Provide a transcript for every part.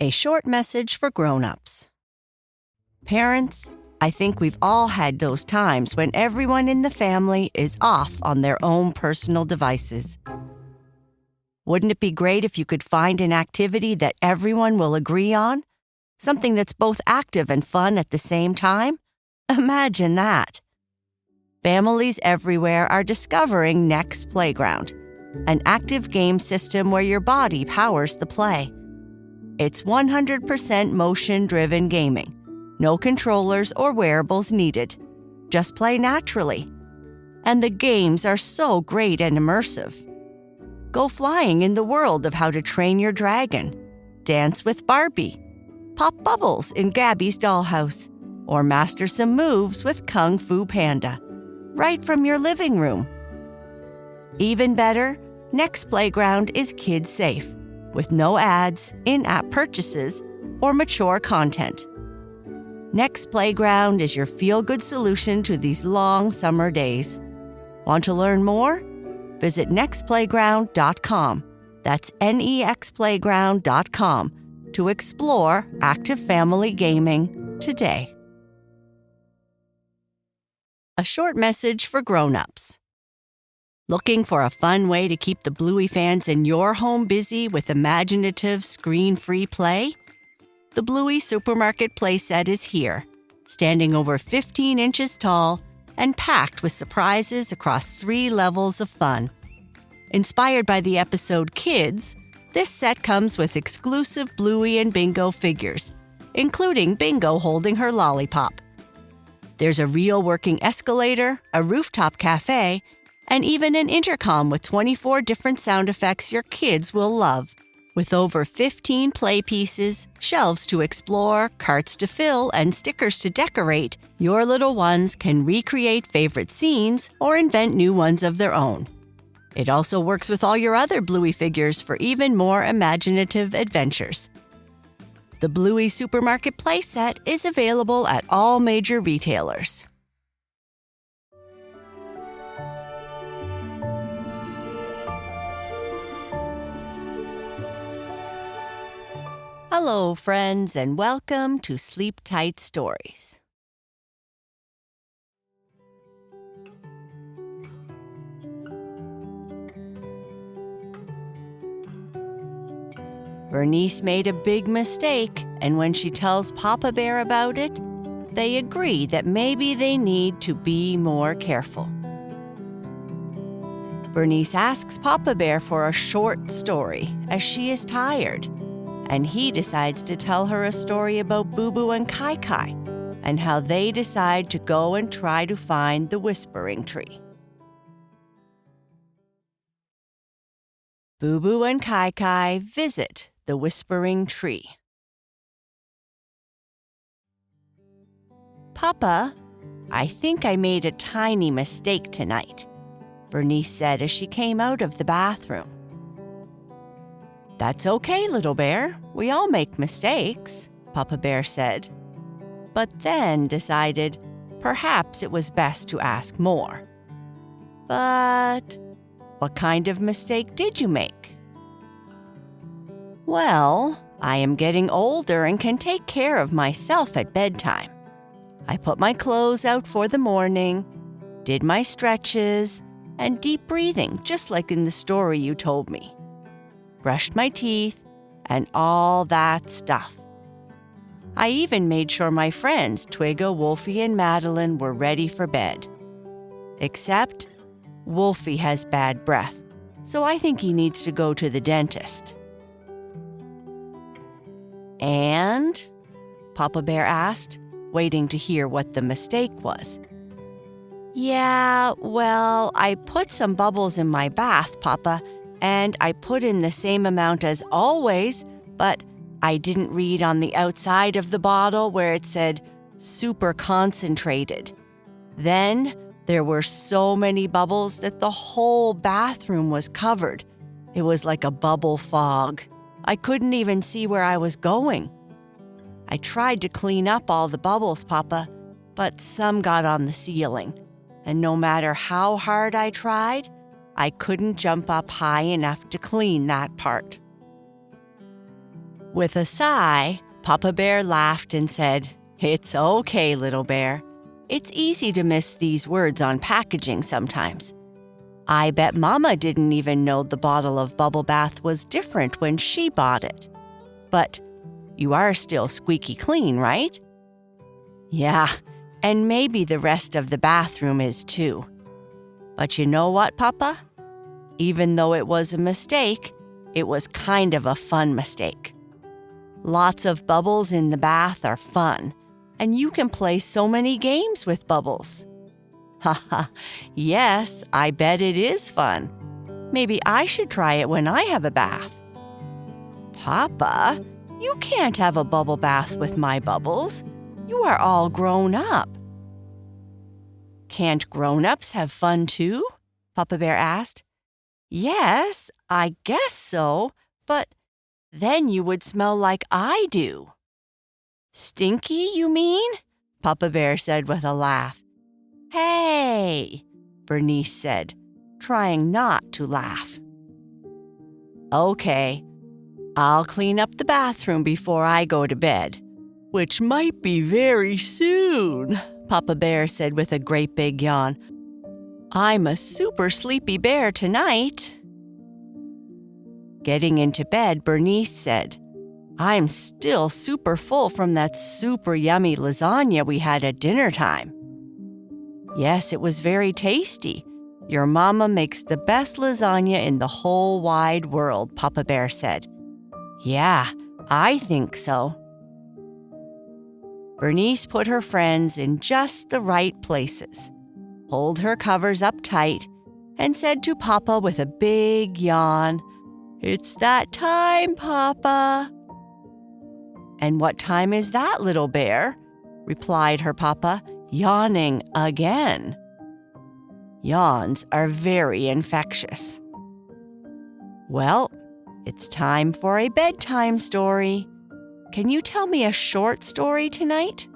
A short message for grown-ups. Parents, I think we've all had those times when everyone in the family is off on their own personal devices. Wouldn't it be great if you could find an activity that everyone will agree on? Something that's both active and fun at the same time? Imagine that. Families everywhere are discovering Next Playground, an active game system where your body powers the play. It's 100% motion-driven gaming. No controllers or wearables needed. Just play naturally. And the games are so great and immersive. Go flying in the world of How to Train Your Dragon. Dance with Barbie. Pop bubbles in Gabby's dollhouse. Or master some moves with Kung Fu Panda. Right from your living room. Even better, Next Playground is kid-safe, with no ads, in-app purchases, or mature content. Next Playground is your feel-good solution to these long summer days. Want to learn more? Visit nextplayground.com. That's nextplayground.com to explore active family gaming today. A short message for grown-ups. Looking for a fun way to keep the Bluey fans in your home busy with imaginative, screen-free play? The Bluey Supermarket playset is here, standing over 15 inches tall and packed with surprises across 3 levels of fun. Inspired by the episode Kids, this set comes with exclusive Bluey and Bingo figures, including Bingo holding her lollipop. There's a real working escalator, a rooftop cafe, and even an intercom with 24 different sound effects your kids will love. With over 15 play pieces, shelves to explore, carts to fill, and stickers to decorate, your little ones can recreate favorite scenes or invent new ones of their own. It also works with all your other Bluey figures for even more imaginative adventures. The Bluey Supermarket playset is available at all major retailers. Hello, friends, and welcome to Sleep Tight Stories. Bernice made a big mistake, and when she tells Papa Bear about it, they agree that maybe they need to be more careful. Bernice asks Papa Bear for a short story, as she is tired. And he decides to tell her a story about Boo Boo and Kai Kai and how they decide to go and try to find the whispering tree. Boo Boo and Kai Kai visit the whispering tree. Papa, I think I made a tiny mistake tonight, Bernice said as she came out of the bathroom. That's okay, little bear. We all make mistakes, Papa Bear said, but then decided perhaps it was best to ask more. But what kind of mistake did you make? Well, I am getting older and can take care of myself at bedtime. I put my clothes out for the morning, did my stretches, and deep breathing, just like in the story you told me. Brushed my teeth, and all that stuff. I even made sure my friends, Twigga, Wolfie, and Madeline, were ready for bed. Except, Wolfie has bad breath, so I think he needs to go to the dentist. And? Papa Bear asked, waiting to hear what the mistake was. Yeah, well, I put some bubbles in my bath, Papa, and I put in the same amount as always, but I didn't read on the outside of the bottle where it said super concentrated. Then there were so many bubbles that the whole bathroom was covered. It was like a bubble fog. I couldn't even see where I was going. I tried to clean up all the bubbles, Papa, but some got on the ceiling. And no matter how hard I tried, I couldn't jump up high enough to clean that part. With a sigh, Papa Bear laughed and said, "It's okay, little bear. It's easy to miss these words on packaging sometimes. I bet Mama didn't even know the bottle of bubble bath was different when she bought it. But you are still squeaky clean, right?" "Yeah, and maybe the rest of the bathroom is too. But you know what, Papa? Even though it was a mistake, it was kind of a fun mistake. Lots of bubbles in the bath are fun, and you can play so many games with bubbles." "Haha, yes, I bet it is fun. Maybe I should try it when I have a bath." "Papa, you can't have a bubble bath with my bubbles. You are all grown up." "Can't grown-ups have fun too?" Papa Bear asked. "Yes, I guess so, but then you would smell like I do." "Stinky, you mean?" Papa Bear said with a laugh. "Hey," Bernice said, trying not to laugh. "Okay, I'll clean up the bathroom before I go to bed, which might be very soon," Papa Bear said with a great big yawn. "I'm a super sleepy bear tonight." Getting into bed, Bernice said, "I'm still super full from that super yummy lasagna we had at dinner time." "Yes, it was very tasty. Your mama makes the best lasagna in the whole wide world," Papa Bear said. "Yeah, I think so." Bernice put her friends in just the right places, pulled her covers up tight, and said to Papa with a big yawn, "It's that time, Papa." "And what time is that, little bear?" replied her papa, yawning again. Yawns are very infectious. "Well, it's time for a bedtime story. Can you tell me a short story tonight?"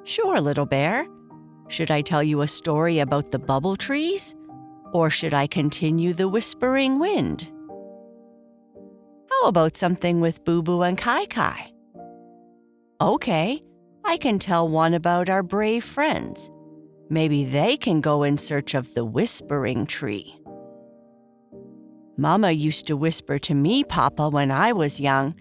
"Sure, little bear. Should I tell you a story about the bubble trees? Or should I continue the whispering wind? How about something with Boo Boo and Kai Kai?" "Okay, I can tell one about our brave friends. Maybe they can go in search of the whispering tree." "Mama used to whisper to me, Papa, when I was young,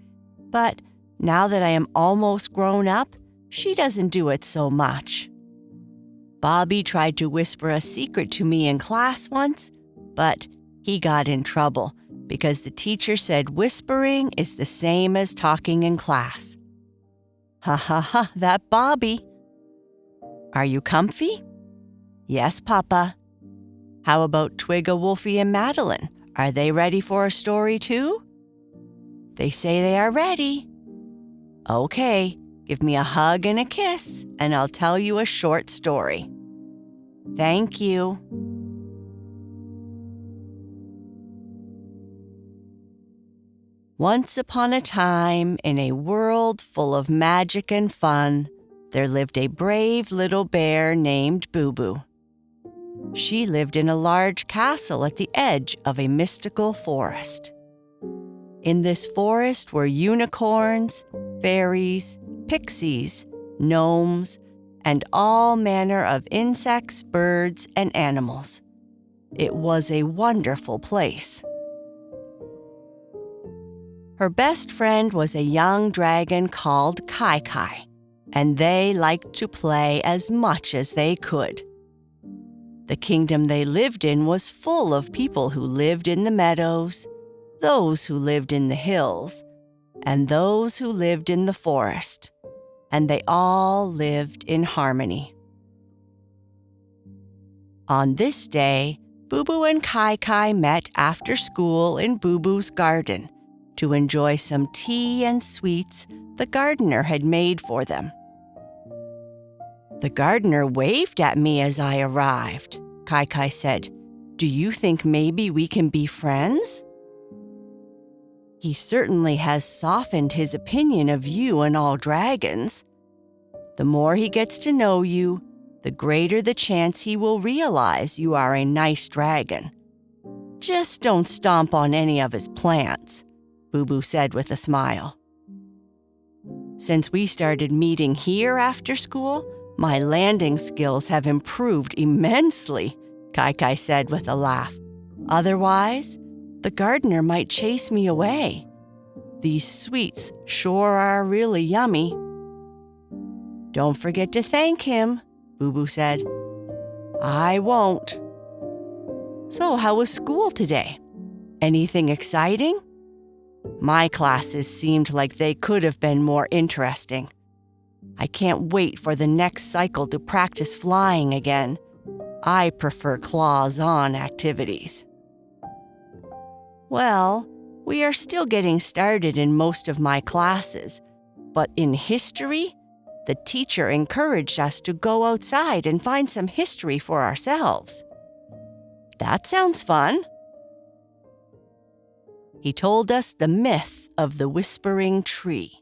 but now that I am almost grown up, she doesn't do it so much. Bobby tried to whisper a secret to me in class once, but he got in trouble because the teacher said whispering is the same as talking in class." "Ha ha ha, that Bobby." "Are you comfy?" "Yes, Papa." "How about Twigga, Wolfie, and Madeline? Are they ready for a story too?" "They say they are ready." "Okay, give me a hug and a kiss, and I'll tell you a short story." "Thank you." Once upon a time, in a world full of magic and fun, there lived a brave little bear named Boo Boo. She lived in a large castle at the edge of a mystical forest. In this forest were unicorns, fairies, pixies, gnomes, and all manner of insects, birds, and animals. It was a wonderful place. Her best friend was a young dragon called Kai Kai, and they liked to play as much as they could. The kingdom they lived in was full of people who lived in the meadows, those who lived in the hills, and those who lived in the forest, and they all lived in harmony. On this day, Boo Boo and Kai Kai met after school in Boo Boo's garden to enjoy some tea and sweets the gardener had made for them. "The gardener waved at me as I arrived," Kai Kai said. "Do you think maybe we can be friends?" "He certainly has softened his opinion of you and all dragons. The more he gets to know you, the greater the chance he will realize you are a nice dragon. Just don't stomp on any of his plants. Boo Boo said with a smile. Since we started meeting here after school, my landing skills have improved immensely, Kai Kai said with a laugh. Otherwise, the gardener might chase me away. These sweets sure are really yummy. Don't forget to thank him, Boo Boo said. I won't. So, how was school today? Anything exciting? My classes seemed like they could have been more interesting. I can't wait for the next cycle to practice flying again. I prefer claws-on activities. Well, we are still getting started in most of my classes, but in history, the teacher encouraged us to go outside and find some history for ourselves. That sounds fun. He told us the myth of the whispering tree,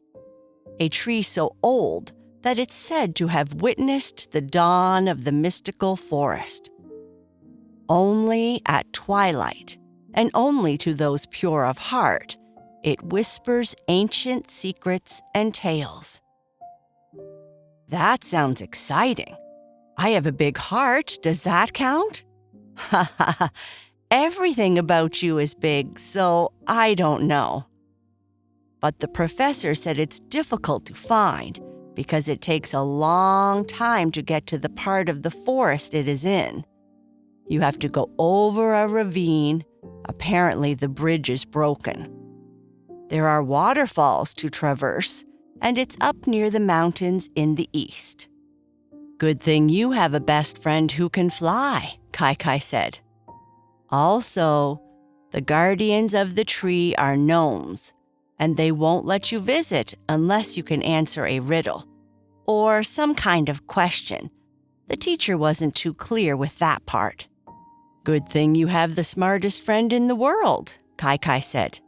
a tree so old that it's said to have witnessed the dawn of the mystical forest. Only at twilight, and only to those pure of heart, it whispers ancient secrets and tales. That sounds exciting. I have a big heart. Does that count? Ha ha ha. Everything about you is big, so I don't know. But the professor said it's difficult to find because it takes a long time to get to the part of the forest it is in. You have to go over a ravine. Apparently, the bridge is broken. There are waterfalls to traverse, and it's up near the mountains in the east. Good thing you have a best friend who can fly, Kai Kai said. Also, the guardians of the tree are gnomes, and they won't let you visit unless you can answer a riddle or some kind of question. The teacher wasn't too clear with that part. Good thing you have the smartest friend in the world, Kai Kai said.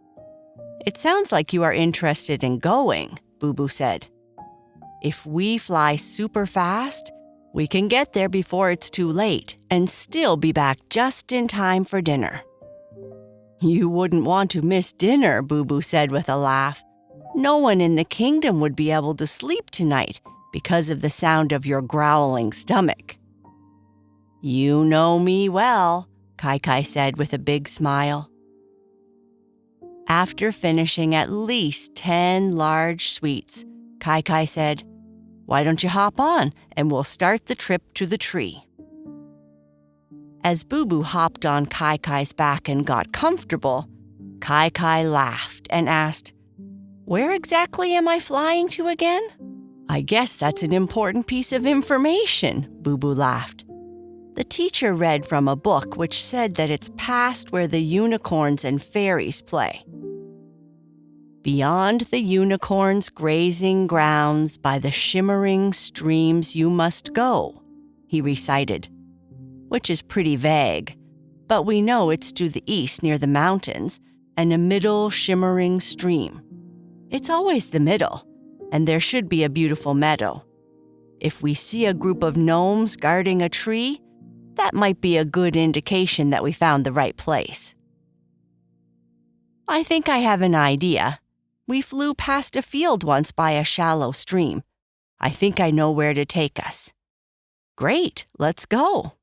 It sounds like you are interested in going, Boo Boo said. If we fly super fast, we can get there before it's too late and still be back just in time for dinner. You wouldn't want to miss dinner, Boo Boo said with a laugh. No one in the kingdom would be able to sleep tonight because of the sound of your growling stomach. You know me well, Kai Kai said with a big smile. After finishing at least 10 large sweets, Kai Kai said, "Why don't you hop on and we'll start the trip to the tree?" As Boo Boo hopped on Kai Kai's back and got comfortable, Kai Kai laughed and asked, "Where exactly am I flying to again?" "I guess that's an important piece of information," Boo Boo laughed. The teacher read from a book which said that it's past where the unicorns and fairies play. "Beyond the unicorns' grazing grounds, by the shimmering streams you must go," he recited, which is pretty vague, but we know it's to the east near the mountains and a middle shimmering stream. It's always the middle, and there should be a beautiful meadow. If we see a group of gnomes guarding a tree, that might be a good indication that we found the right place. I think I have an idea. We flew past a field once by a shallow stream. I think I know where to take us. Great, let's go.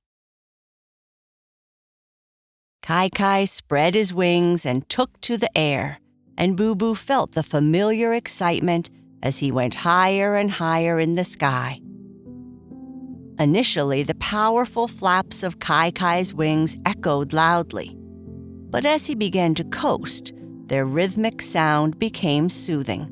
Kai Kai spread his wings and took to the air, and Boo Boo felt the familiar excitement as he went higher and higher in the sky. Initially, the powerful flaps of Kai Kai's wings echoed loudly, but as he began to coast, their rhythmic sound became soothing.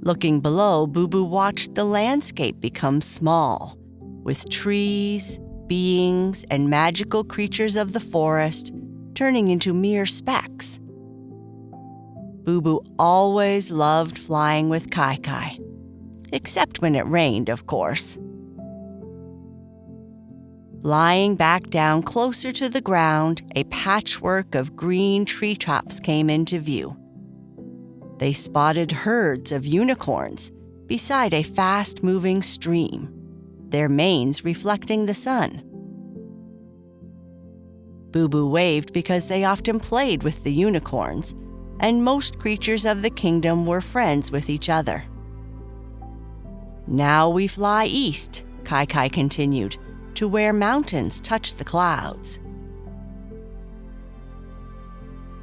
Looking below, Boo Boo watched the landscape become small, with trees, beings, and magical creatures of the forest turning into mere specks. Boo Boo always loved flying with Kai Kai, except when it rained, of course. Lying back down closer to the ground, a patchwork of green treetops came into view. They spotted herds of unicorns beside a fast-moving stream, their manes reflecting the sun. Boo Boo waved because they often played with the unicorns, and most creatures of the kingdom were friends with each other. "Now we fly east," Kai continued, "to where mountains touch the clouds."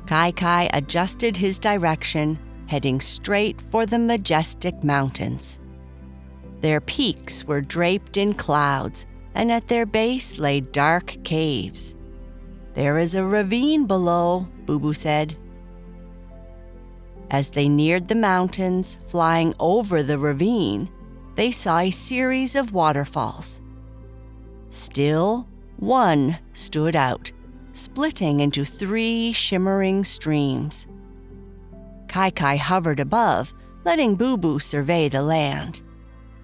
Kai adjusted his direction, heading straight for the majestic mountains. Their peaks were draped in clouds, and at their base lay dark caves. "There is a ravine below," Boo said. As they neared the mountains, flying over the ravine, they saw a series of waterfalls. Still, one stood out, splitting into 3 shimmering streams. Kai hovered above, letting Boo survey the land.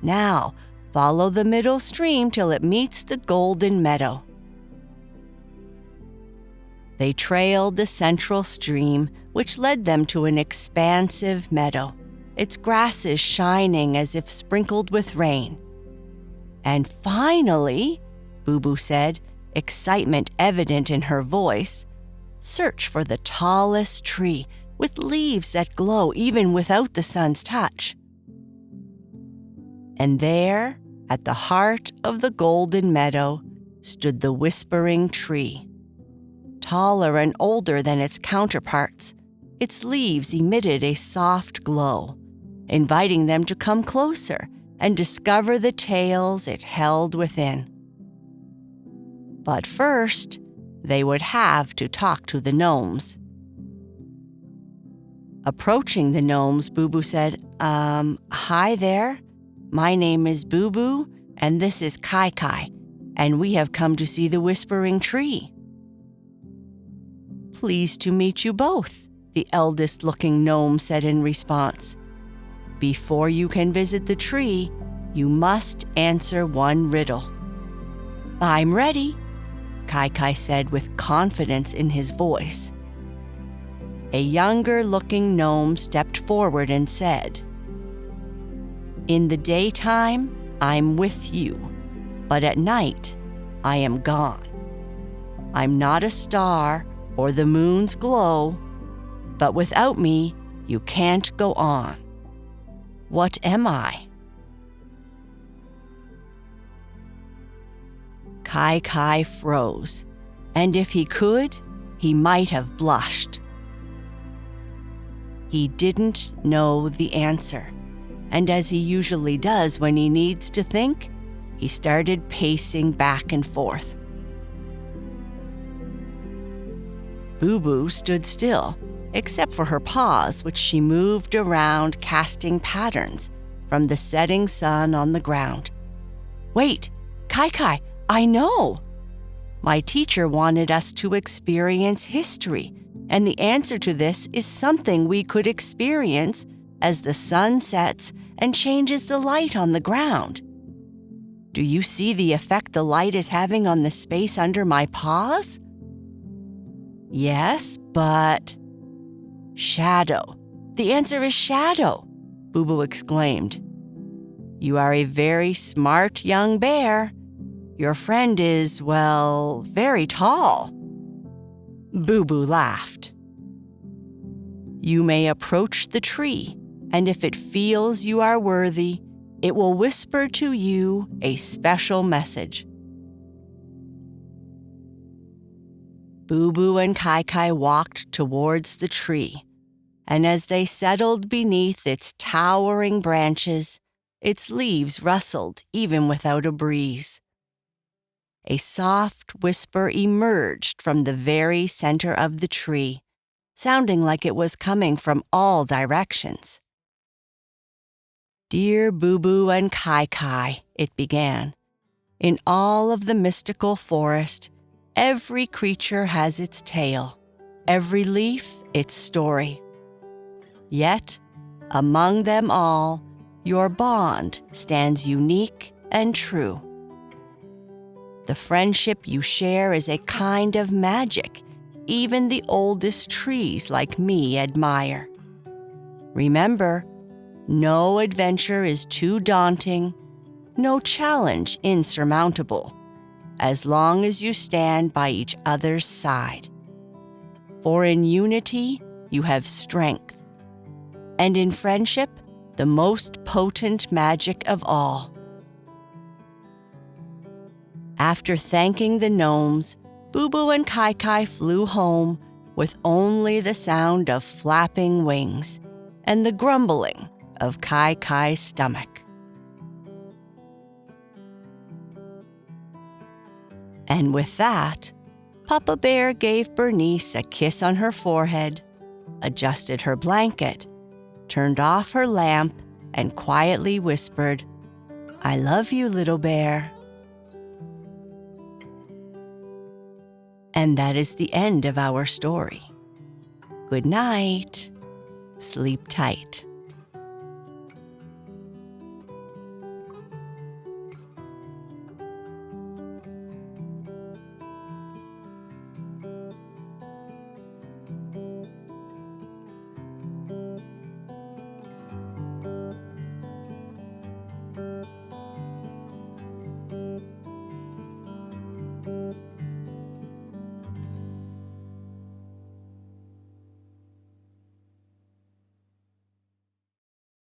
"Now, follow the middle stream till it meets the golden meadow." They trailed the central stream, which led them to an expansive meadow, its grasses shining as if sprinkled with rain. "And finally," Boo said, excitement evident in her voice, "search for the tallest tree, with leaves that glow even without the sun's touch." And there, at the heart of the golden meadow, stood the whispering tree. Taller and older than its counterparts, its leaves emitted a soft glow, inviting them to come closer and discover the tales it held within. But first, they would have to talk to the gnomes. Approaching the gnomes, Boo said, "Hi there. My name is Boo, and this is Kai, and we have come to see the whispering tree." "Pleased to meet you both," the eldest-looking gnome said in response. "Before you can visit the tree, you must answer one riddle." "I'm ready," Kai said with confidence in his voice. A younger-looking gnome stepped forward and said, "In the daytime, I'm with you, but at night, I am gone. I'm not a star or the moon's glow, but without me, you can't go on. What am I?" Kai froze, and if he could, he might have blushed. He didn't know the answer, and as he usually does when he needs to think, he started pacing back and forth. Boo stood still, except for her paws, which she moved around, casting patterns from the setting sun on the ground. "Wait, Kai, I know! My teacher wanted us to experience history, and the answer to this is something we could experience as the sun sets and changes the light on the ground. Do you see the effect the light is having on the space under my paws?" "Yes, but—" "Shadow. The answer is shadow," Boo exclaimed. "You are a very smart young bear. Your friend is, well, very tall." Boo laughed. "You may approach the tree, and if it feels you are worthy, it will whisper to you a special message." Boo and Kai walked towards the tree, and as they settled beneath its towering branches, its leaves rustled even without a breeze. A soft whisper emerged from the very center of the tree, sounding like it was coming from all directions. "Dear Boo and Kai," it began, "in all of the mystical forest, every creature has its tale, every leaf its story. Yet, among them all, your bond stands unique and true. The friendship you share is a kind of magic even the oldest trees like me admire. Remember, no adventure is too daunting, no challenge insurmountable, as long as you stand by each other's side. For in unity, you have strength. And in friendship, the most potent magic of all. After thanking the gnomes, Boo Boo and Kai Kai flew home with only the sound of flapping wings and the grumbling of Kai Kai's stomach. And with that, Papa Bear gave Bernice a kiss on her forehead, adjusted her blanket, turned off her lamp, and quietly whispered, "I love you, little bear." And that is the end of our story. Good night. Sleep tight.